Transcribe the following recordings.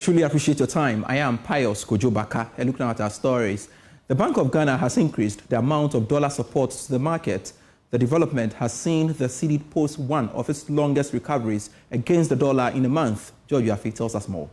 truly appreciate your time. I am Pius Kojobaka, and looking at our stories. The Bank of Ghana has increased the amount of dollar support to the market. The development has seen the Cedi post one of its longest recoveries against the dollar in a month. George Yafi tells us more.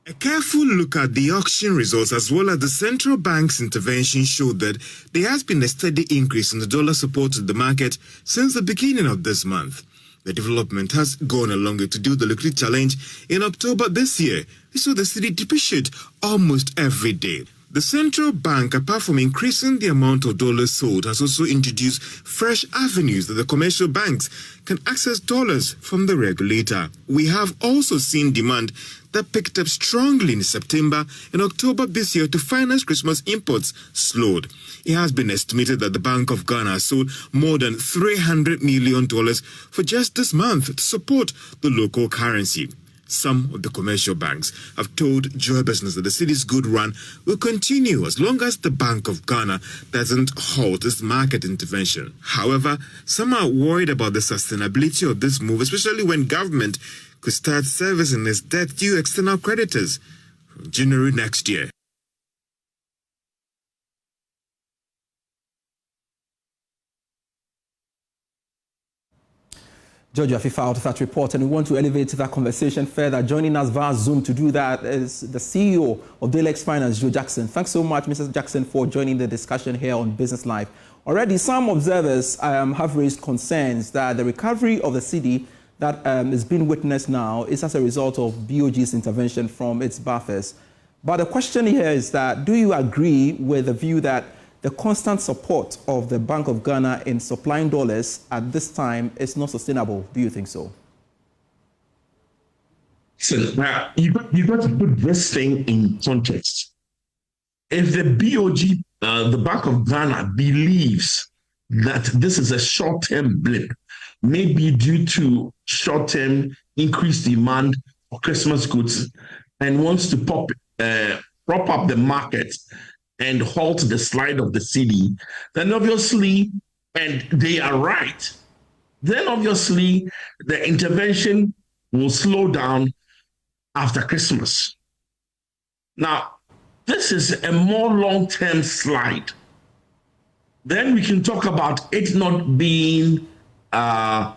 A careful look at the auction results as well as the central bank's intervention showed that there has been a steady increase in the dollar support to the market since the beginning of this month. The development has gone a long way to deal with the liquidity challenge. In October this year, we saw the Cedi depreciate almost every day. The central bank, apart from increasing the amount of dollars sold, has also introduced fresh avenues that the commercial banks can access dollars from the regulator. We have also seen demand that picked up strongly in September and October this year to finance Christmas imports slowed. It has been estimated that the Bank of Ghana sold more than $300 million for just this month to support the local currency. Some of the commercial banks have told Joy Business that the Cedi's good run will continue as long as the Bank of Ghana doesn't halt its market intervention. However, some are worried about the sustainability of this move, especially when government could start servicing its debt due external creditors from January next year. George Yafi out of that report, and we want to elevate that conversation further. Joining us via Zoom to do that is the CEO of Dalex Finance, Joe Jackson. Thanks so much, Mr. Jackson, for joining the discussion here on Business Live. Already, some observers have raised concerns that the recovery of the Cedi that is being witnessed now is as a result of BoG's intervention from its buffers. But the question here is that, do you agree with the view that the constant support of the Bank of Ghana in supplying dollars at this time is not sustainable? Do you think so? So now you got to put this thing in context. If the BoG, the Bank of Ghana, believes that this is a short-term blip, maybe due to short-term increased demand for Christmas goods, and wants to prop up the market and halt the slide of the Cedi, then obviously, and they are right, then obviously the intervention will slow down after Christmas. Now, this is a more long-term slide. Then we can talk about it not being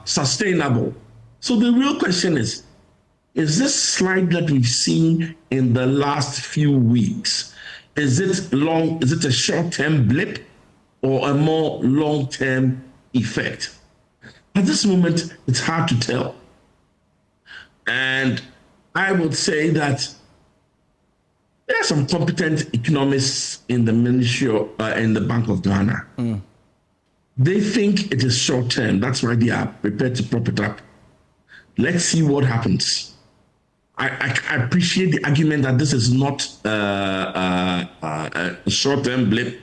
sustainable. So the real question is this slide that we've seen in the last few weeks, is it a short-term blip or a more long-term effect? At this moment, it's hard to tell. And I would say that there are some competent economists in the ministry in the Bank of Ghana. They think it is short-term. That's why they are prepared to prop it up. Let's see what happens. I appreciate the argument that this is not a short-term blip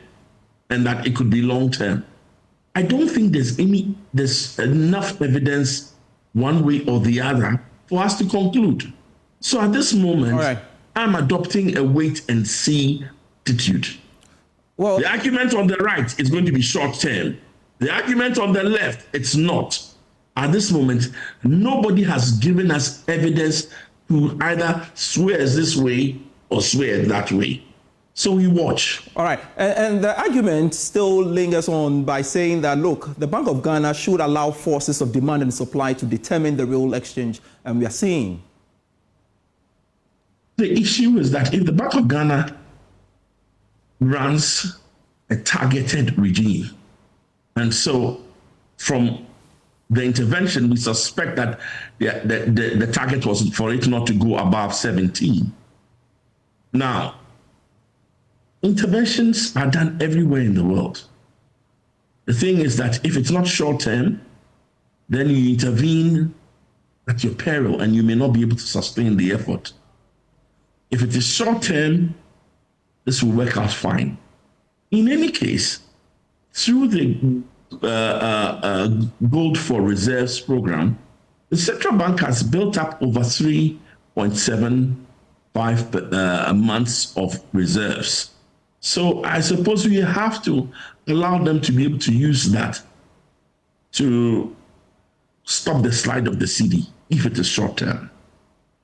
and that it could be long-term. I don't think there's enough evidence one way or the other for us to conclude. So at this moment, I'm adopting a wait-and-see attitude. Well, the argument on the right is going to be short-term. The argument on the left, it's not. At this moment, nobody has given us evidence to either swear this way or swear that way. So we watch. All right. And the argument still lingers on by saying that, look, the Bank of Ghana should allow forces of demand and supply to determine the real exchange we are seeing. The issue is that if the Bank of Ghana runs a targeted regime, and so from the intervention, we suspect that the target was for it not to go above 17. Now, interventions are done everywhere in the world. The thing is that if it's not short-term, then you intervene at your peril and you may not be able to sustain the effort. If it is short-term, this will work out fine. In any case, through the Gold for Reserves program, the central bank has built up over 3.75 months of reserves. So I suppose we have to allow them to be able to use that to stop the slide of the Cedi if it is short term.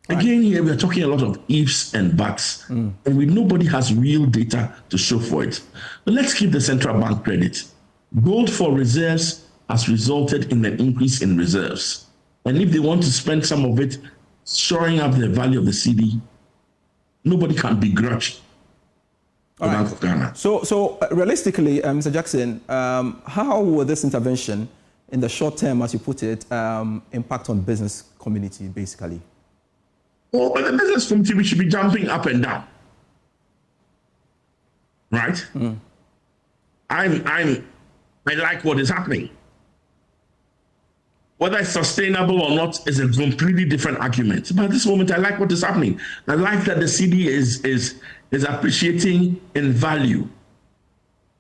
Again, here we are talking a lot of ifs and buts, and nobody has real data to show for it. But let's give the central bank credit. Gold for reserves has resulted in an increase in reserves. And if they want to spend some of it shoring up the value of the Cedi, nobody can begrudge the Bank of Ghana. So realistically, Mr. Jackson, how will this intervention in the short term, as you put it, impact on business community, basically? Well, the business community, we should be jumping up and down, right? I like what is happening. Whether it's sustainable or not is a completely different argument. But at this moment, I like what is happening. I like that the Cedi is appreciating in value.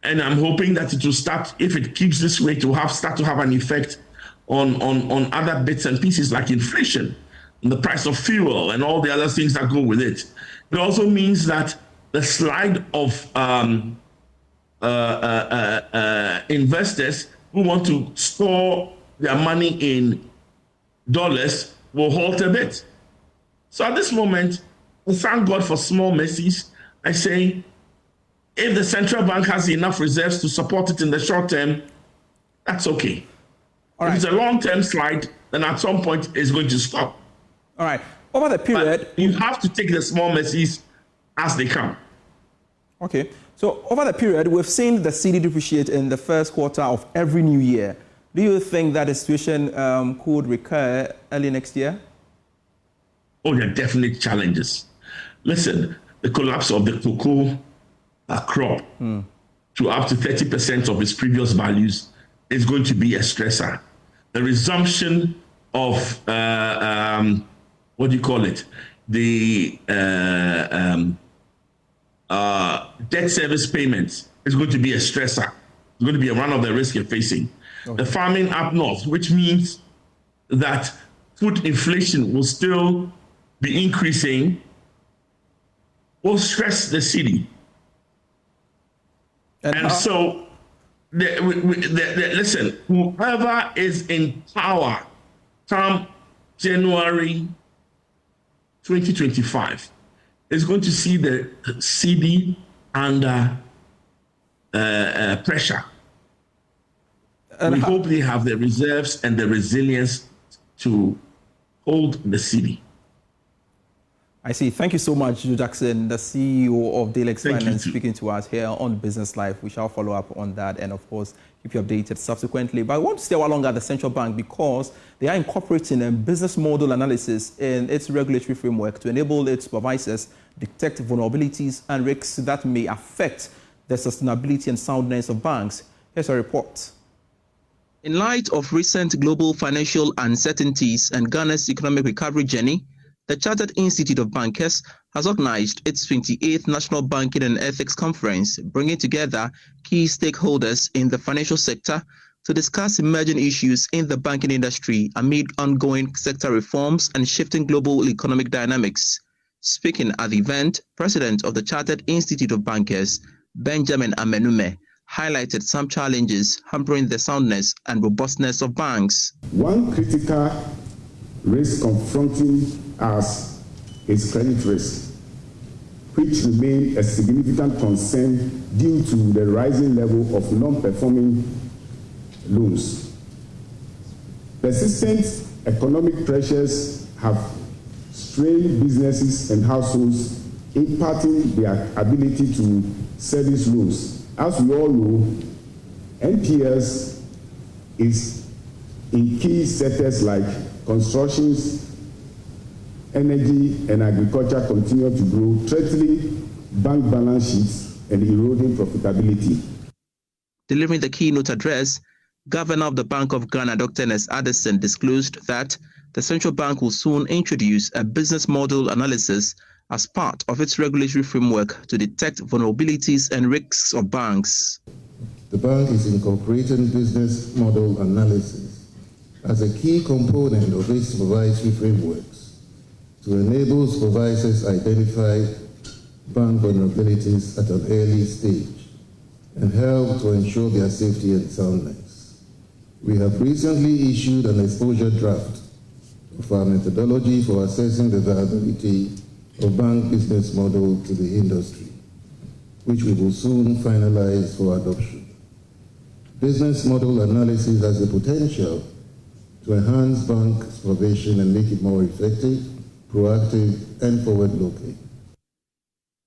And I'm hoping that it will start, if it keeps this way, to start to have an effect on other bits and pieces like inflation, and the price of fuel, and all the other things that go with it. It also means that the slide of investors who want to store their money in dollars will halt a bit. So at this moment, we thank God for small mercies. I say, if the central bank has enough reserves to support it in the short term, that's okay. If it's a long-term slide, then at some point it's going to stop. All right. Over the period, but you have to take the small mercies as they come. Okay. So over the period, we've seen the Cedi depreciate in the first quarter of every new year. Do you think that the situation could recur early next year? Oh, there are definite challenges. Listen, the collapse of the cocoa crop to up to 30% of its previous values is going to be a stressor. The resumption of, what do you call it? The debt service payments is going to be a stressor. It's going to be one of the risks you're facing. Okay. The farming up north, which means that food inflation will still be increasing, will stress the Cedi. And so, listen, whoever is in power come January 2025 is going to see the Cedi under pressure. And we hope they have the reserves and the resilience to hold the Cedi. I see. Thank you so much, Joe Jackson, the CEO of Delex Finance, speaking to us here on Business Life. We shall follow up on that and, of course, keep you updated subsequently. But I want to stay a while longer at the central bank because they are incorporating a business model analysis in its regulatory framework to enable its supervisors detect vulnerabilities and risks that may affect the sustainability and soundness of banks. Here's a report. In light of recent global financial uncertainties and Ghana's economic recovery journey, the Chartered Institute of Bankers has organized its 28th National Banking and Ethics Conference, bringing together key stakeholders in the financial sector to discuss emerging issues in the banking industry amid ongoing sector reforms and shifting global economic dynamics. Speaking at the event, President of the Chartered Institute of Bankers, Benjamin Amenume, highlighted some challenges hampering the soundness and robustness of banks. One critical risk confronting us is credit risk, which remains a significant concern due to the rising level of non-performing loans. Persistent economic pressures have strained businesses and households, impacting their ability to service loans. As we all know, NPLs is in key sectors like construction, energy, and agriculture continue to grow, threatening bank balance sheets and eroding profitability. Delivering the keynote address, Governor of the Bank of Ghana, Dr. Ernest Addison, disclosed that the central bank will soon introduce a business model analysis as part of its regulatory framework to detect vulnerabilities and risks of banks. The bank is incorporating business model analysis as a key component of its supervisory frameworks to enable supervisors identify bank vulnerabilities at an early stage and help to ensure their safety and soundness. We have recently issued an exposure draft of our methodology for assessing the viability of bank business model to the industry, which we will soon finalize for adoption. Business model analysis has the potential to enhance bank supervision and make it more effective, proactive, and forward-looking.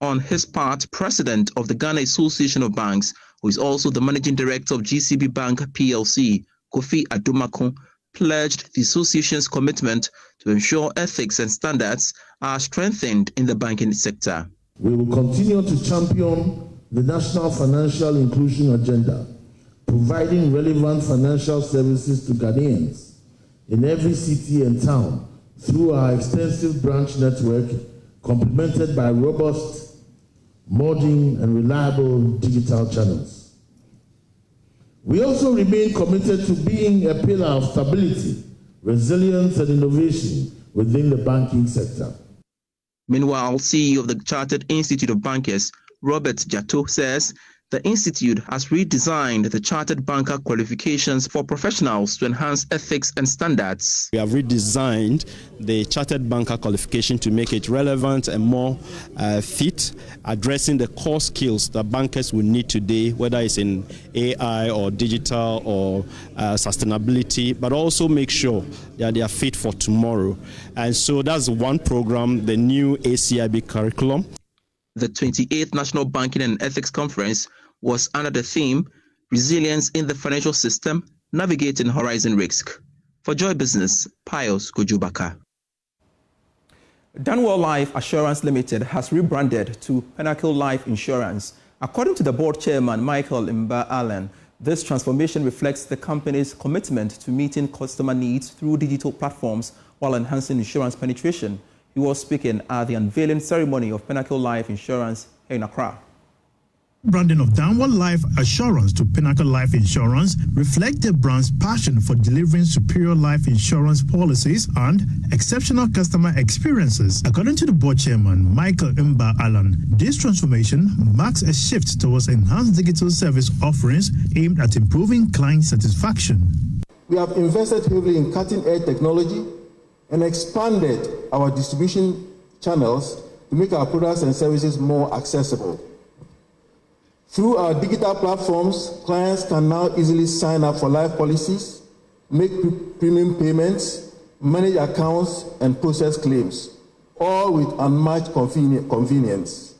On his part, President of the Ghana Association of Banks, who is also the Managing Director of GCB Bank PLC, Kofi Adomako, pledged the association's commitment to ensure ethics and standards are strengthened in the banking sector. We will continue to champion the national financial inclusion agenda, providing relevant financial services to Ghanaians in every city and town through our extensive branch network, complemented by robust, modern, and reliable digital channels. We also remain committed to being a pillar of stability, resilience, and innovation within the banking sector. Meanwhile, CEO of the Chartered Institute of Bankers, Robert Jato, says the institute has redesigned the chartered banker qualifications for professionals to enhance ethics and standards. We have redesigned the chartered banker qualification to make it relevant and more fit, addressing the core skills that bankers will need today, whether it's in AI or digital or sustainability, but also make sure that they are fit for tomorrow. And so that's one program, the new ACIB curriculum. The 28th National Banking and Ethics Conference was under the theme, Resilience in the Financial System, Navigating Horizon Risk. For Joy Business, Pius Kujubaka. Danwell Life Assurance Limited has rebranded to Pinnacle Life Insurance. According to the board chairman, Michael Imba Allen, this transformation reflects the company's commitment to meeting customer needs through digital platforms while enhancing insurance penetration. He was speaking at the unveiling ceremony of Pinnacle Life Insurance here in Accra. Branding of Danwell Life Assurance to Pinnacle Life Insurance reflects the brand's passion for delivering superior life insurance policies and exceptional customer experiences. According to the board chairman, Michael Imba Allen, this transformation marks a shift towards enhanced digital service offerings aimed at improving client satisfaction. We have invested heavily in cutting-edge technology and expanded our distribution channels to make our products and services more accessible. Through our digital platforms, clients can now easily sign up for life policies, make premium payments, manage accounts, and process claims, all with unmatched convenience.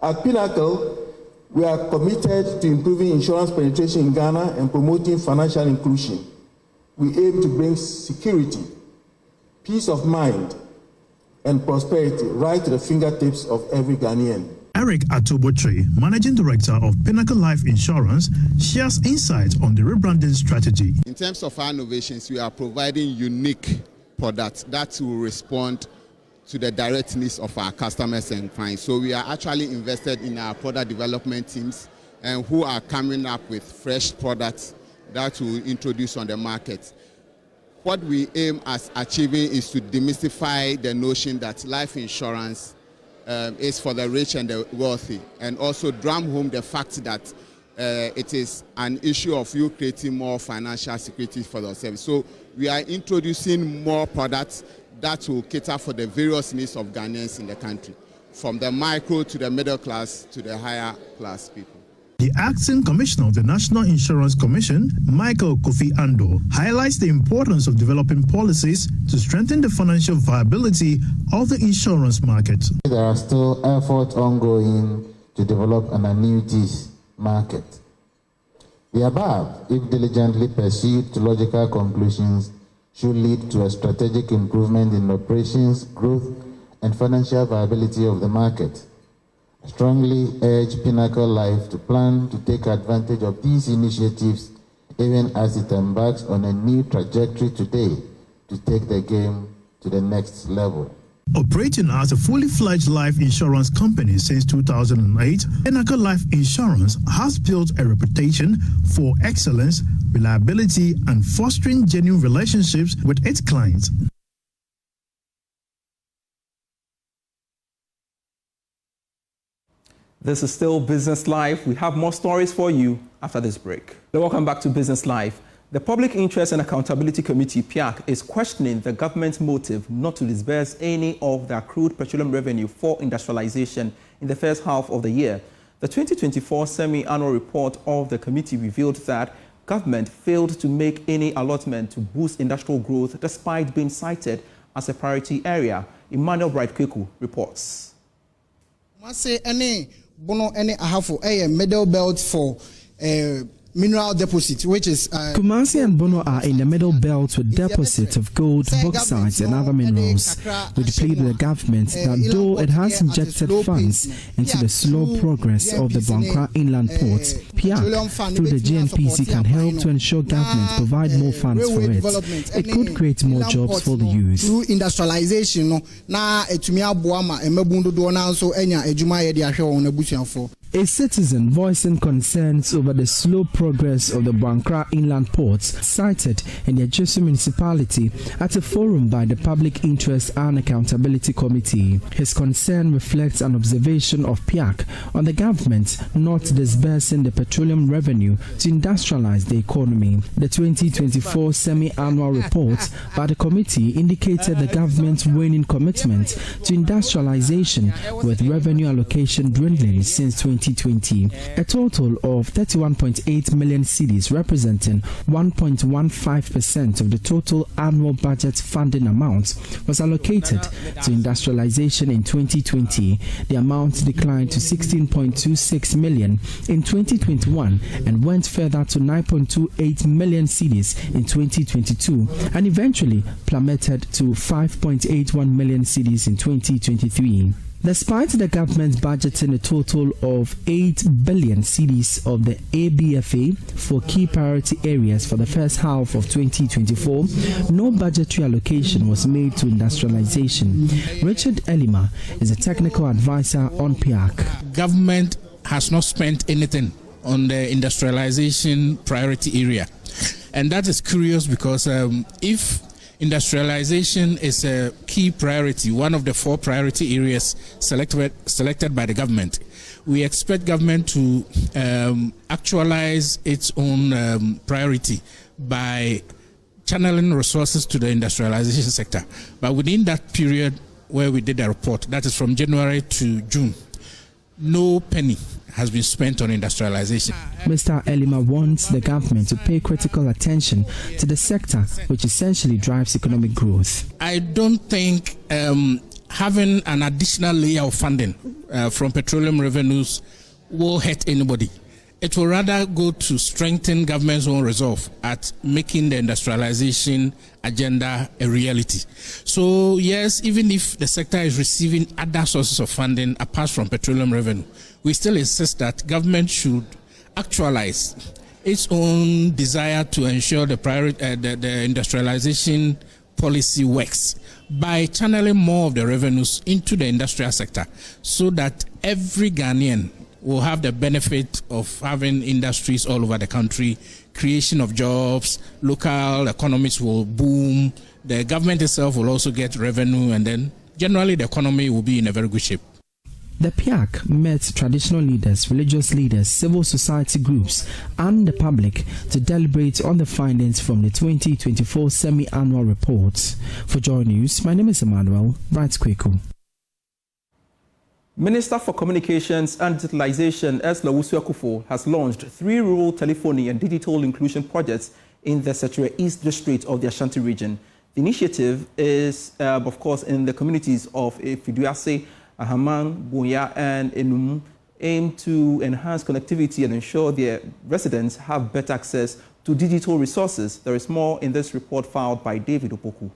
At Pinnacle, we are committed to improving insurance penetration in Ghana and promoting financial inclusion. We aim to bring security, peace of mind, and prosperity right to the fingertips of every Ghanaian. Eric Atobotre, Managing Director of Pinnacle Life Insurance, shares insights on the rebranding strategy. In terms of our innovations, we are providing unique products that will respond to the direct needs of our customers and clients. So we are actually invested in our product development teams and who are coming up with fresh products that we will introduce on the market. What we aim at achieving is to demystify the notion that life insurance is for the rich and the wealthy, and also drum home the fact that it is an issue of you creating more financial security for yourself. So we are introducing more products that will cater for the various needs of Ghanaians in the country, from the micro to the middle class to the higher class people. The acting commissioner of the National Insurance Commission, Michael Kofi Ando, highlights the importance of developing policies to strengthen the financial viability of the insurance market. There are still efforts ongoing to develop an annuities market. The above, if diligently pursued to logical conclusions, should lead to a strategic improvement in operations, growth, and financial viability of the market. I strongly urge Pinnacle Life to plan to take advantage of these initiatives even as it embarks on a new trajectory today to take the game to the next level. Operating as a fully fledged life insurance company since 2008, Pinnacle Life Insurance has built a reputation for excellence, reliability, and fostering genuine relationships with its clients. This is still Business Live. We have more stories for you after this break. Welcome back to Business Live. The Public Interest and Accountability Committee, PIAC, is questioning the government's motive not to disburse any of the accrued petroleum revenue for industrialization in the first half of the year. The 2024 semi-annual report of the committee revealed that government failed to make any allotment to boost industrial growth despite being cited as a priority area. Emmanuel Bright-Kweku reports. Any bono any ahafo a middle belt for mineral deposit, which is Kumasi and Bono are in the middle belt with deposits of gold, bauxite and other minerals. We plead with the government that though it has injected funds into the slow progress of the Bankra Inland Port, PIAC through the GNPC can help to ensure government provide more funds for it. It could create more jobs for the youth. Through industrialization, na etumia boama emebundu do na so enya ejuma ye de ahwe won abusuafo. A citizen voicing concerns over the slow progress of the Bankra Inland Ports cited in the Jesu municipality at a forum by the Public Interest and Accountability Committee. His concern reflects an observation of PIAC on the government not disbursing the petroleum revenue to industrialize the economy. The 2024 semi-annual report by the committee indicated the government's waning commitment to industrialization, with revenue allocation dwindling since 2020. A total of 31.8 million cedis, representing 1.15% of the total annual budget funding amount, was allocated to industrialization in 2020. The amount declined to 16.26 million in 2021 and went further to 9.28 million cedis in 2022 and eventually plummeted to 5.81 million cedis in 2023. Despite the government budgeting a total of 8 billion cedis of the ABFA for key priority areas for the first half of 2024, no budgetary allocation was made to industrialization. Richard Elima is a technical advisor on PIAC. Government has not spent anything on the industrialization priority area. And that is curious because if industrialization is a key priority, one of the 4 priority areas selected by the government, we expect government to actualize its own priority by channeling resources to the industrialization sector. But within that period where we did the report, that is from January to June, no penny has been spent on industrialization. Mr. Elima wants the government to pay critical attention to the sector, which essentially drives economic growth. I don't think having an additional layer of funding from petroleum revenues will hurt anybody. It will rather go to strengthen government's own resolve at making the industrialization agenda a reality. So yes, even if the sector is receiving other sources of funding apart from petroleum revenue, we still insist that government should actualize its own desire to ensure the industrialization policy works by channeling more of the revenues into the industrial sector so that every Ghanaian will have the benefit of having industries all over the country, creation of jobs, local economies will boom, the government itself will also get revenue, and then generally the economy will be in a very good shape. The PIAC met traditional leaders, religious leaders, civil society groups, and the public to deliberate on the findings from the 2024 semi-annual report. For Joy News, my name is Emmanuel Bright-Kweku. Minister for Communications and Digitalization, Ursula Wusu-Akufo, has launched 3 rural telephony and digital inclusion projects in the Cedi East District of the Ashanti region. The initiative is, of course, in the communities of Fiduase, Ahaman, Bunya, and Enum, aim to enhance connectivity and ensure their residents have better access to digital resources. There is more in this report filed by David Opoku.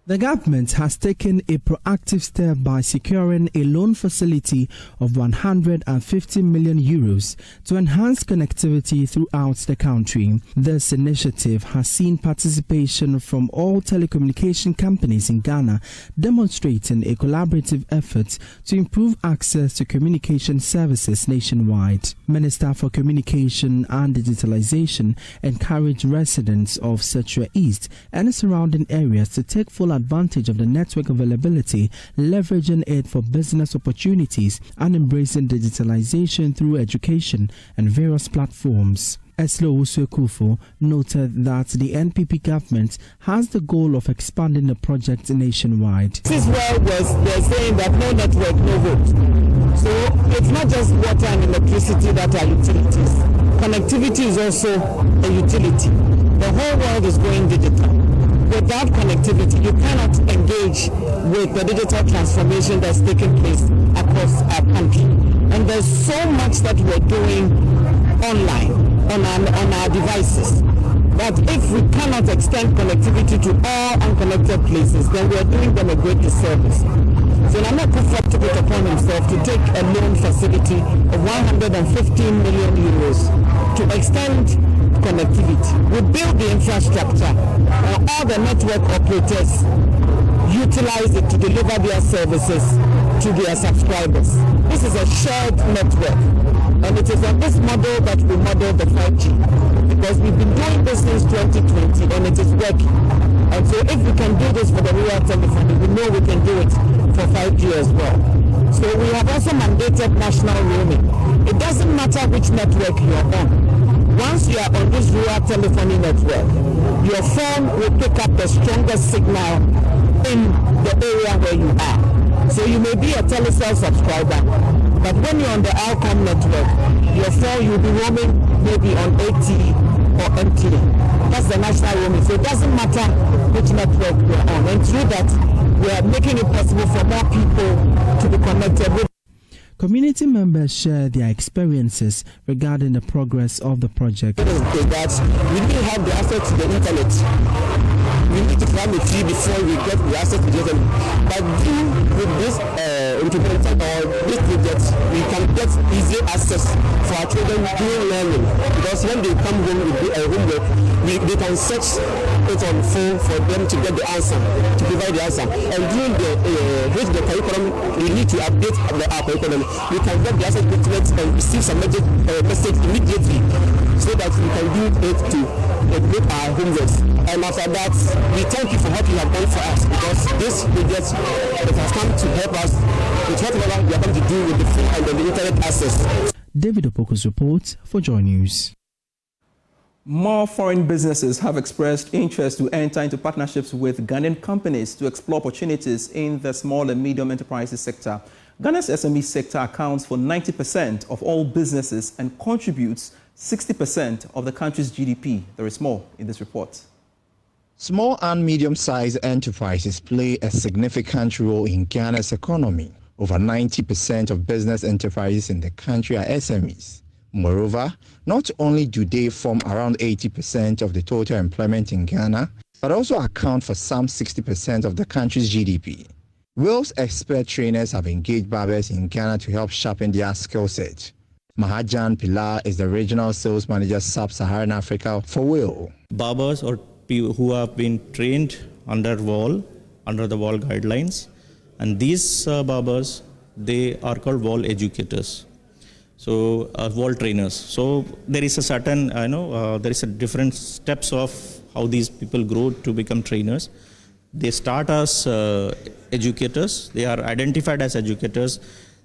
The government has taken a proactive step by securing a loan facility of 150 million euros to enhance connectivity throughout the country. This initiative has seen participation from all telecommunication companies in Ghana, demonstrating a collaborative effort to improve access to communication services nationwide. Minister for Communication and Digitalization encouraged residents of Cedi East and surrounding areas to take full advantage of the network availability, leveraging it for business opportunities and embracing digitalization through education and various platforms. Eslo Usuekufo noted that the NPP government has the goal of expanding the project nationwide. This is where they're saying that no network, no vote. So it's not just water and electricity that are utilities. Connectivity is also a utility. The whole world is going digital. Without connectivity, you cannot engage with the digital transformation that's taking place across our country. And there's so much that we're doing online, on our devices, that if we cannot extend connectivity to all unconnected places, then we are doing them a great disservice. So Nana Kufuor took it upon himself to take a loan facility of 115 million euros to extend connectivity. We build the infrastructure, and all the network operators utilize it to deliver their services to their subscribers. This is a shared network, and it is on this model that we model the 5G, because we've been doing this since 2020 and it is working. And so if we can do this for the rural telephony, we know we can do it for 5G as well. So we have also mandated national roaming. It doesn't matter which network you're on. Once you are on this rural telephony network, your phone will pick up the strongest signal in the area where you are. So you may be a Telecel subscriber, but when you're on the Alcom network, your phone you'll be roaming maybe on AT or MTA. That's the national roaming. So it doesn't matter which network you're on. And through that, we are making it possible for more people to be connected with. Community members share their experiences regarding the progress of the project. That we didn't have the access to the internet. We need to climb a tree before we get the access to the internet. But with this implementation or this project, we can get easy access for our children during learning. Because when they come home with homework, they can search it on phone for them to get the answer, to provide the answer. And during the curriculum, we need to update our curriculum. We can get the access to the internet and receive some message immediately, so that we can do it to make our homework. And after that, we thank you for what you have done for us, because this project has come to help us with whatever we are going to do with the phone and the internet access. David Opoko's report for Joy News. More foreign businesses have expressed interest to enter into partnerships with Ghanaian companies to explore opportunities in the small and medium enterprises sector. Ghana's SME sector accounts for 90% of all businesses and contributes 60% of the country's GDP. There is more in this report. Small and medium-sized enterprises play a significant role in Ghana's economy. Over 90% of business enterprises in the country are SMEs. Moreover, not only do they form around 80% of the total employment in Ghana, but also account for some 60% of the country's GDP. Will's expert trainers have engaged barbers in Ghana to help sharpen their skill set. Mahajan Pilar is the regional sales manager Sub-Saharan Africa for Will. Barbers or people who have been trained under the wall guidelines, and these barbers, they are called wall educators. So wall trainers. So there is a certain, there is a different steps of how these people grow to become trainers. They start as educators. They are identified as educators.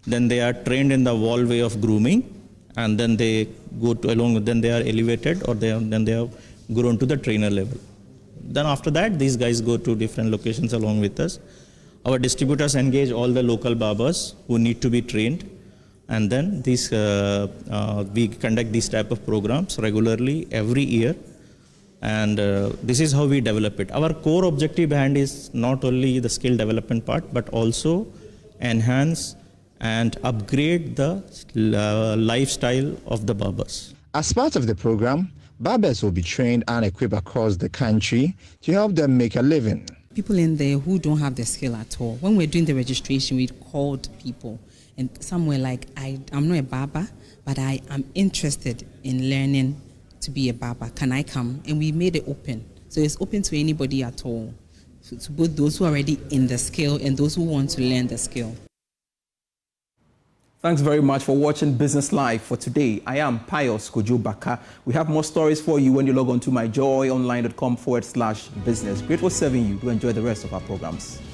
Then they are trained in the wall way of grooming, and then they go to along with. Then they are elevated, or then they have grown to the trainer level. Then after that, these guys go to different locations along with us. Our distributors engage all the local barbers who need to be trained. And then these, we conduct these type of programs regularly every year, and this is how we develop it. Our core objective behind is not only the skill development part, but also enhance and upgrade the lifestyle of the barbers. As part of the program, barbers will be trained and equipped across the country to help them make a living. People in there who don't have the skill at all. When we're doing the registration, we called people. And some were like, I'm not a barber, but I am interested in learning to be a barber. Can I come? And we made it open. So it's open to anybody at all, to both those who are already in the skill and those who want to learn the skill. Thanks very much for watching Business Live for today. I am Pius Kojo Baka. We have more stories for you when you log on to myjoyonline.com/business. Grateful serving you. Do enjoy the rest of our programs.